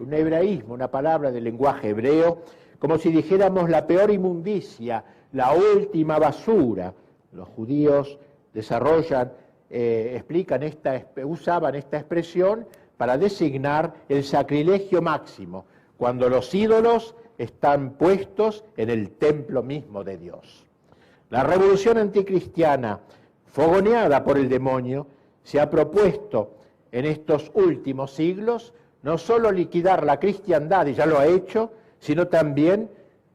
S2: un hebraísmo, una palabra del lenguaje hebreo, como si dijéramos la peor inmundicia, la última basura. Los judíos usaban esta expresión para designar el sacrilegio máximo, cuando los ídolos están puestos en el templo mismo de Dios. La revolución anticristiana, fogoneada por el demonio, se ha propuesto en estos últimos siglos no solo liquidar la cristiandad, y ya lo ha hecho, sino también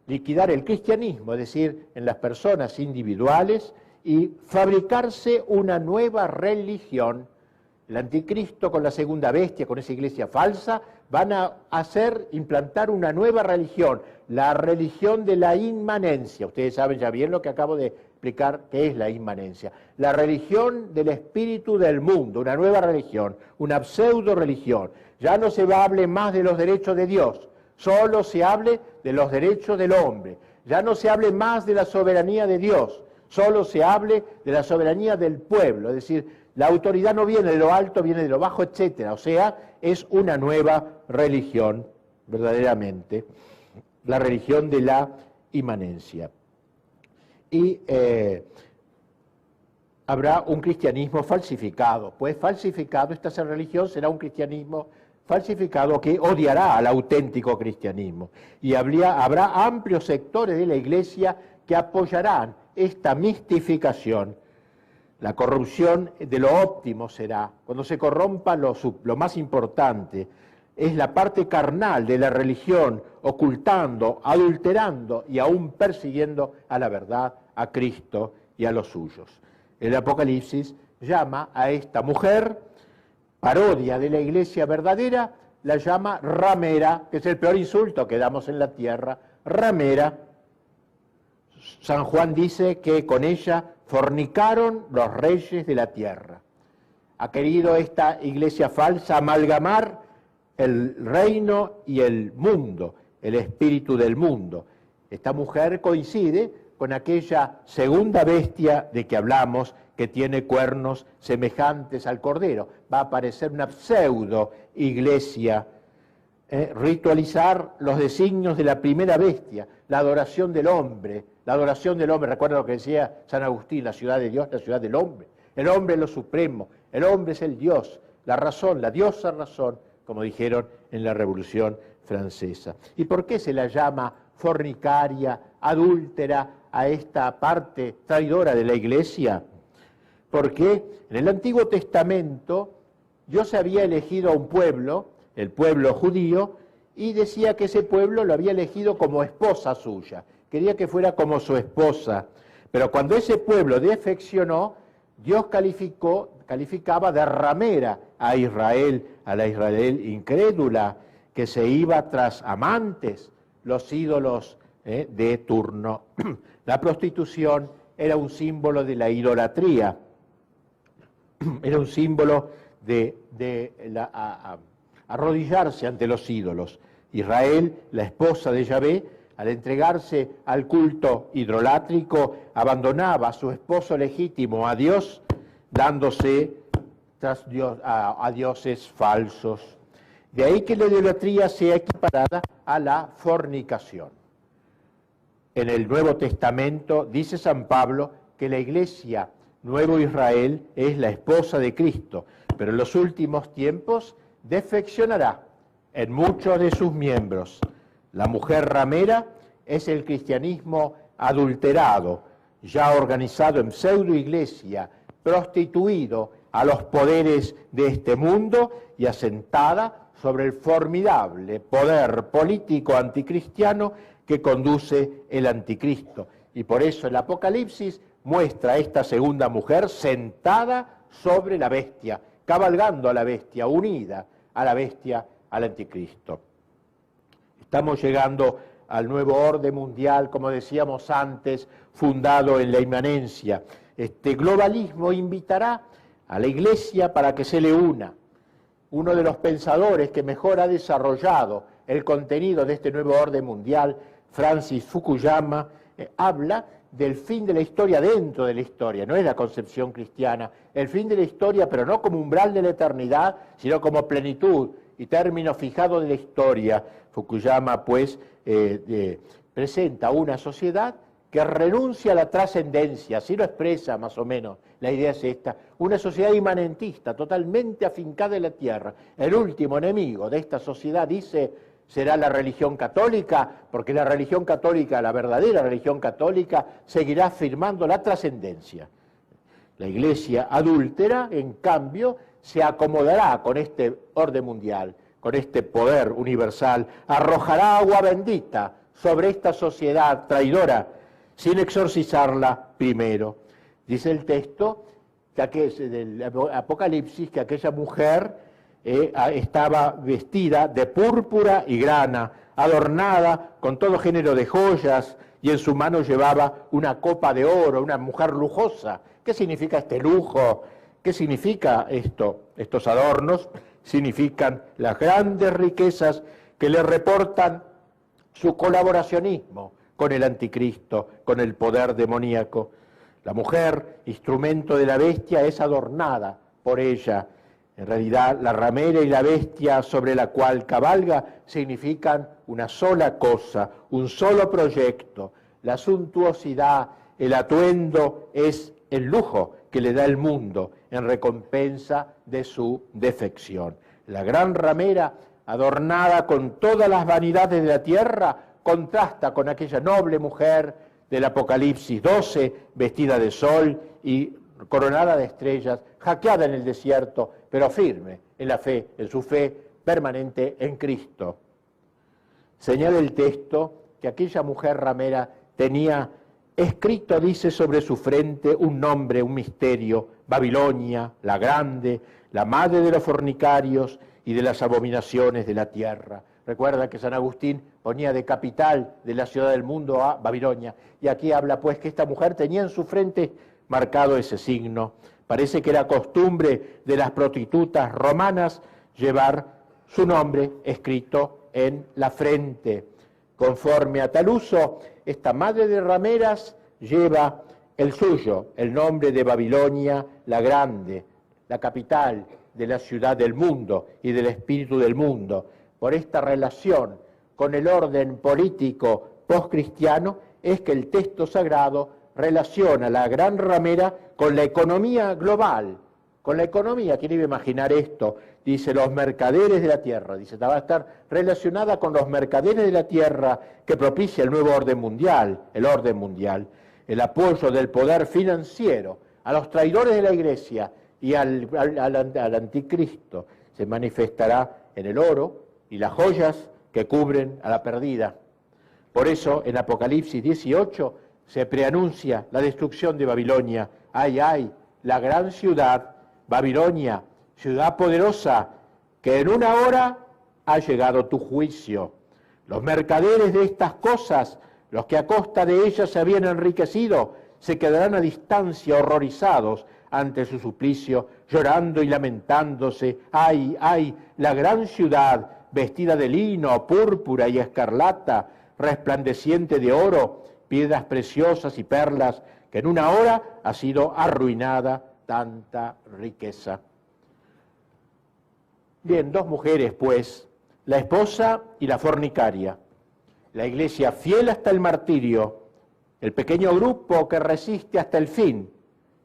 S2: liquidar el cristianismo, es decir, en las personas individuales, y fabricarse una nueva religión. El anticristo con la segunda bestia, con esa iglesia falsa, van a implantar una nueva religión, la religión de la inmanencia. Ustedes saben ya bien lo que acabo de explicar, qué es la inmanencia. La religión del espíritu del mundo, una nueva religión, una pseudo-religión. Ya no se hable más de los derechos de Dios, solo se hable de los derechos del hombre. Ya no se hable más de la soberanía de Dios, solo se hable de la soberanía del pueblo, es decir, la autoridad no viene de lo alto, viene de lo bajo, etcétera. O sea, es una nueva religión, verdaderamente, la religión de la inmanencia. Y habrá un cristianismo falsificado, pues falsificado, esta religión será un cristianismo falsificado que odiará al auténtico cristianismo. Y habrá amplios sectores de la Iglesia que apoyarán esta mistificación. La corrupción de lo óptimo será, cuando se corrompa lo más importante, es la parte carnal de la religión, ocultando, adulterando y aún persiguiendo a la verdad, a Cristo y a los suyos. El Apocalipsis llama a esta mujer, parodia de la iglesia verdadera, la llama ramera, que es el peor insulto que damos en la tierra, ramera. San Juan dice que con ella fornicaron los reyes de la tierra. Ha querido esta iglesia falsa amalgamar el reino y el mundo, el espíritu del mundo. Esta mujer coincide con aquella segunda bestia de que hablamos, que tiene cuernos semejantes al cordero. Va a aparecer una pseudo iglesia, ritualizar los designios de la primera bestia, la adoración del hombre. La adoración del hombre, recuerda lo que decía San Agustín, la ciudad de Dios, la ciudad del hombre. El hombre es lo supremo, el hombre es el Dios, la razón, la diosa razón, como dijeron en la Revolución Francesa. ¿Y por qué se la llama fornicaria, adúltera a esta parte traidora de la Iglesia? Porque en el Antiguo Testamento Dios había elegido a un pueblo, el pueblo judío, y decía que ese pueblo lo había elegido como esposa suya, quería que fuera como su esposa. Pero cuando ese pueblo defeccionó, Dios calificaba de ramera a Israel, a la Israel incrédula, que se iba tras amantes, los ídolos de turno. La prostitución era un símbolo de la idolatría, era un símbolo de arrodillarse ante los ídolos. Israel, la esposa de Yahvé, al entregarse al culto idolátrico, abandonaba a su esposo legítimo, a Dios, dándose tras a dioses falsos. De ahí que la idolatría sea equiparada a la fornicación. En el Nuevo Testamento dice San Pablo que la Iglesia, Nuevo Israel, es la esposa de Cristo, pero en los últimos tiempos defeccionará en muchos de sus miembros. La mujer ramera es el cristianismo adulterado, ya organizado en pseudo-iglesia, prostituido a los poderes de este mundo y asentada sobre el formidable poder político anticristiano que conduce el anticristo. Y por eso el Apocalipsis muestra a esta segunda mujer sentada sobre la bestia, cabalgando a la bestia, unida a la bestia, al anticristo. Estamos llegando al nuevo orden mundial, como decíamos antes, fundado en la inmanencia. Este globalismo invitará a la Iglesia para que se le una. Uno de los pensadores que mejor ha desarrollado el contenido de este nuevo orden mundial, Francis Fukuyama, habla del fin de la historia dentro de la historia, no es la concepción cristiana, el fin de la historia, pero no como umbral de la eternidad, sino como plenitud y término fijado de la historia. Fukuyama, pues, presenta una sociedad que renuncia a la trascendencia, así lo expresa más o menos, la idea es esta, una sociedad inmanentista, totalmente afincada en la tierra. El último enemigo de esta sociedad, dice, será la religión católica, porque la religión católica, la verdadera religión católica, seguirá afirmando la trascendencia. La Iglesia adúltera, en cambio, se acomodará con este orden mundial, con este poder universal, arrojará agua bendita sobre esta sociedad traidora, sin exorcizarla primero. Dice el texto del Apocalipsis que aquella mujer estaba vestida de púrpura y grana, adornada con todo género de joyas, y en su mano llevaba una copa de oro, una mujer lujosa. ¿Qué significa este lujo? ¿Qué significa esto? Estos adornos significan las grandes riquezas que le reportan su colaboracionismo con el anticristo, con el poder demoníaco. La mujer, instrumento de la bestia, es adornada por ella. En realidad, la ramera y la bestia sobre la cual cabalga significan una sola cosa, un solo proyecto. La suntuosidad, el atuendo es el lujo que le da el mundo en recompensa de su defección. La gran ramera, adornada con todas las vanidades de la tierra, contrasta con aquella noble mujer del Apocalipsis 12, vestida de sol y coronada de estrellas, hackeada en el desierto, pero firme en la fe, en su fe permanente en Cristo. Señala el texto que aquella mujer ramera tenía escrito, dice, sobre su frente un nombre, un misterio: Babilonia, la grande, la madre de los fornicarios y de las abominaciones de la tierra. Recuerda que San Agustín ponía de capital de la ciudad del mundo a Babilonia, y aquí habla pues que esta mujer tenía en su frente marcado ese signo. Parece que era costumbre de las prostitutas romanas llevar su nombre escrito en la frente. Conforme a tal uso, esta madre de rameras lleva el suyo, el nombre de Babilonia la Grande, la capital de la ciudad del mundo y del espíritu del mundo. Por esta relación con el orden político postcristiano es que el texto sagrado relaciona la gran ramera con la economía global. Con la economía, ¿quién iba a imaginar esto? Dice, los mercaderes de la tierra. Dice, va a estar relacionada con los mercaderes de la tierra que propicia el nuevo orden mundial, el apoyo del poder financiero a los traidores de la Iglesia y al anticristo. Se manifestará en el oro y las joyas que cubren a la perdida. Por eso, en Apocalipsis 18 se preanuncia la destrucción de Babilonia. ¡Ay, ay! La gran ciudad, Babilonia, ciudad poderosa, que en una hora ha llegado tu juicio. Los mercaderes de estas cosas, los que a costa de ellas se habían enriquecido, se quedarán a distancia horrorizados ante su suplicio, llorando y lamentándose. ¡Ay, ay! La gran ciudad, vestida de lino, púrpura y escarlata, resplandeciente de oro, piedras preciosas y perlas, que en una hora ha sido arruinada tanta riqueza. Bien, dos mujeres, pues, la esposa y la fornicaria, la iglesia fiel hasta el martirio, el pequeño grupo que resiste hasta el fin,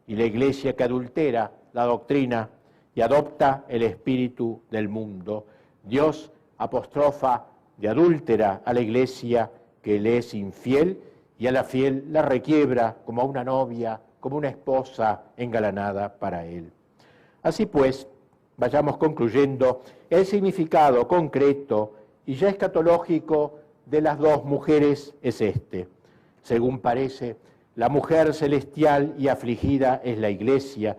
S2: y la iglesia que adultera la doctrina y adopta el espíritu del mundo. Dios apostrofa de adúltera a la iglesia que le es infiel, y a la fiel la requiebra como a una novia, como una esposa engalanada para él. Así pues, vayamos concluyendo el significado concreto y ya escatológico de las dos mujeres es este. Según parece, la mujer celestial y afligida es la iglesia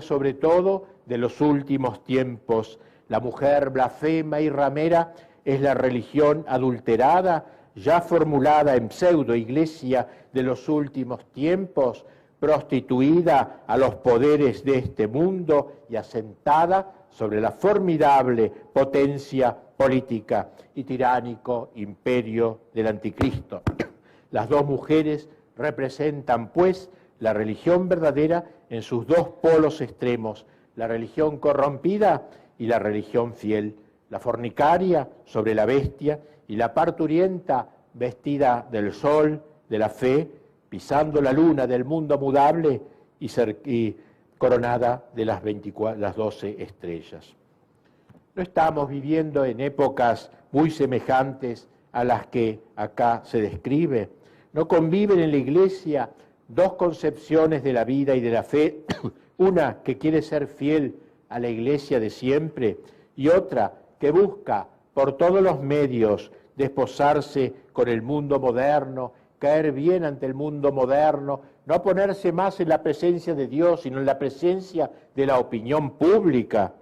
S2: sobre todo de los últimos tiempos. La mujer blasfema y ramera es la religión adulterada, ya formulada en pseudo-iglesia de los últimos tiempos, prostituida a los poderes de este mundo y asentada sobre la formidable potencia política y tiránico imperio del anticristo. Las dos mujeres representan, pues, la religión verdadera en sus dos polos extremos, la religión corrompida y la religión fiel, la fornicaria sobre la bestia y la parturienta vestida del sol, de la fe, pisando la luna del mundo mudable y coronada de las 12 estrellas. No estamos viviendo en épocas muy semejantes a las que acá se describe. No conviven en la iglesia dos concepciones de la vida y de la fe, una que quiere ser fiel a la iglesia de siempre y otra que busca por todos los medios desposarse con el mundo moderno, caer bien ante el mundo moderno, no ponerse más en la presencia de Dios, sino en la presencia de la opinión pública,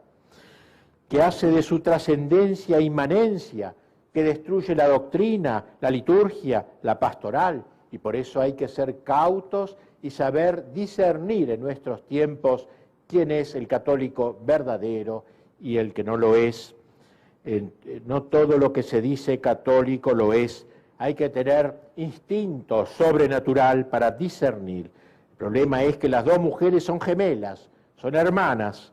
S2: que hace de su trascendencia inmanencia, que destruye la doctrina, la liturgia, la pastoral, y por eso hay que ser cautos y saber discernir en nuestros tiempos quién es el católico verdadero y el que no lo es. No todo lo que se dice católico lo es. Hay que tener instinto sobrenatural para discernir. El problema es que las dos mujeres son gemelas, son hermanas,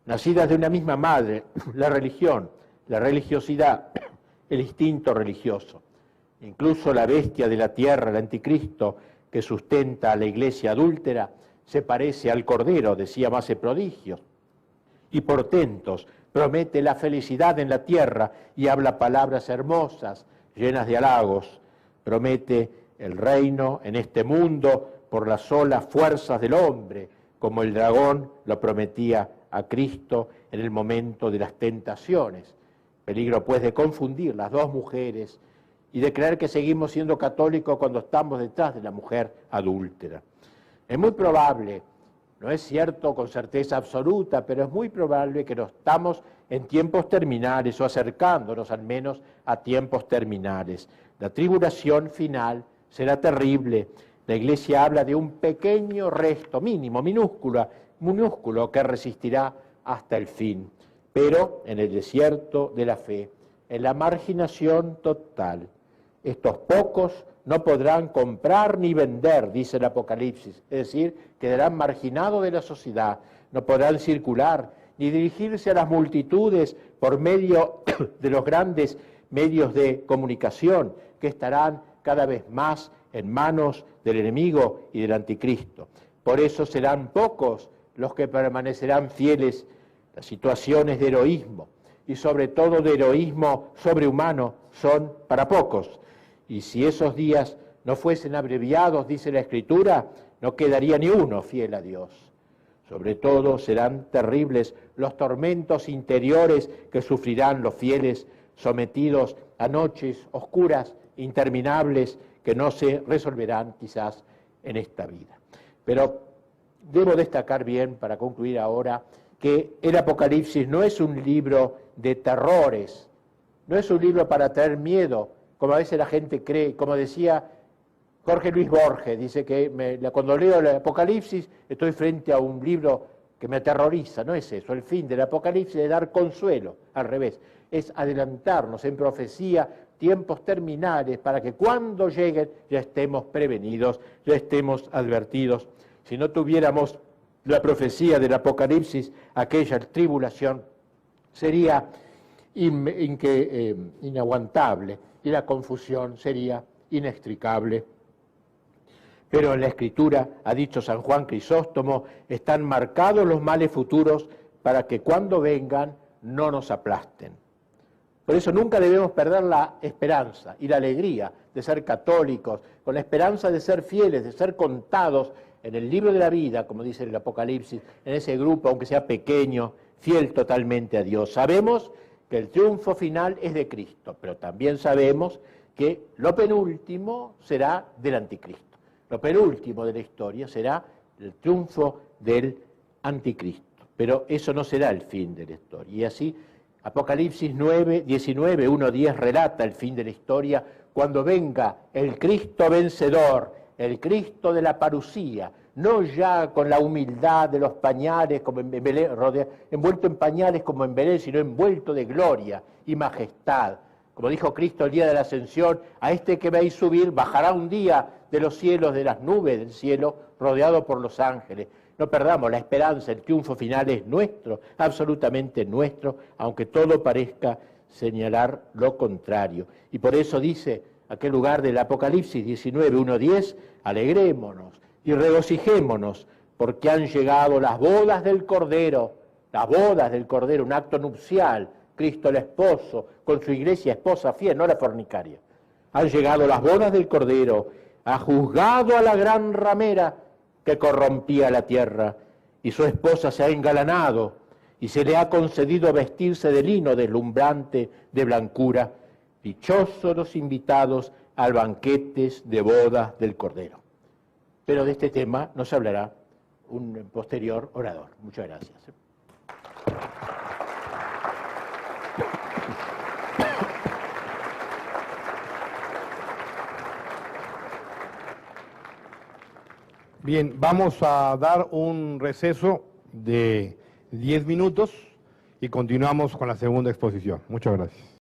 S2: nacidas de una misma madre. La religión, la religiosidad, el instinto religioso. Incluso la bestia de la tierra, el anticristo, que sustenta a la iglesia adúltera, se parece al cordero, decía más prodigios y portentos, promete la felicidad en la tierra y habla palabras hermosas, llenas de halagos, promete el reino en este mundo por las solas fuerzas del hombre, como el dragón lo prometía a Cristo en el momento de las tentaciones. Peligro pues de confundir las dos mujeres y de creer que seguimos siendo católicos cuando estamos detrás de la mujer adúltera. Es muy probable, no es cierto con certeza absoluta, pero es muy probable que no estamos en tiempos terminales o acercándonos al menos a tiempos terminales. La tribulación final será terrible. La Iglesia habla de un pequeño resto, mínimo, minúsculo, que resistirá hasta el fin. Pero en el desierto de la fe, en la marginación total, Estos pocos no podrán comprar ni vender, dice el Apocalipsis, es decir, quedarán marginados de la sociedad, no podrán circular ni dirigirse a las multitudes por medio de los grandes medios de comunicación que estarán cada vez más en manos del enemigo y del anticristo. Por eso serán pocos los que permanecerán fieles. Las situaciones de heroísmo y sobre todo de heroísmo sobrehumano son para pocos. Y si esos días no fuesen abreviados, dice la Escritura, no quedaría ni uno fiel a Dios. Sobre todo serán terribles los tormentos interiores que sufrirán los fieles sometidos a noches oscuras, interminables, que no se resolverán quizás en esta vida. Pero debo destacar bien, para concluir ahora, que el Apocalipsis no es un libro de terrores, no es un libro para tener miedo, como a veces la gente cree, como decía Jorge Luis Borges, dice que cuando leo el Apocalipsis estoy frente a un libro que me aterroriza. No es eso, el fin del Apocalipsis es dar consuelo, al revés, es adelantarnos en profecía tiempos terminales para que cuando lleguen ya estemos prevenidos, ya estemos advertidos. Si no tuviéramos la profecía del Apocalipsis, aquella tribulación sería inaguantable y la confusión sería inextricable. Pero en la Escritura, ha dicho San Juan Crisóstomo, están marcados los males futuros para que cuando vengan no nos aplasten. Por eso nunca debemos perder la esperanza y la alegría de ser católicos, con la esperanza de ser fieles, de ser contados en el libro de la vida, como dice el Apocalipsis, en ese grupo, aunque sea pequeño, fiel totalmente a Dios. Sabemos que el triunfo final es de Cristo, pero también sabemos que lo penúltimo será del anticristo. Lo penúltimo de la historia será el triunfo del anticristo. Pero eso no será el fin de la historia. Y así, Apocalipsis 19, 1-10 relata el fin de la historia cuando venga el Cristo vencedor, el Cristo de la parusía, no ya con la humildad de los pañales, como en Belén, envuelto en pañales como en Belén, sino envuelto de gloria y majestad. Como dijo Cristo el día de la ascensión, a este que veis subir bajará un día de los cielos, de las nubes del cielo, rodeado por los ángeles. No perdamos la esperanza, el triunfo final es nuestro, absolutamente nuestro, aunque todo parezca señalar lo contrario. Y por eso dice aquel lugar del Apocalipsis 19, 1-10, alegrémonos y regocijémonos, porque han llegado las bodas del Cordero, un acto nupcial, Cristo el esposo, con su iglesia esposa fiel, no la fornicaria. Han llegado las bodas del Cordero, ha juzgado a la gran ramera que corrompía la tierra, y su esposa se ha engalanado, y se le ha concedido vestirse de lino deslumbrante de blancura. Dichosos los invitados al banquete de bodas del Cordero. Pero de este tema nos hablará un posterior orador. Muchas gracias.
S1: Bien, vamos a dar un receso de 10 minutos y continuamos con la segunda exposición. Muchas gracias.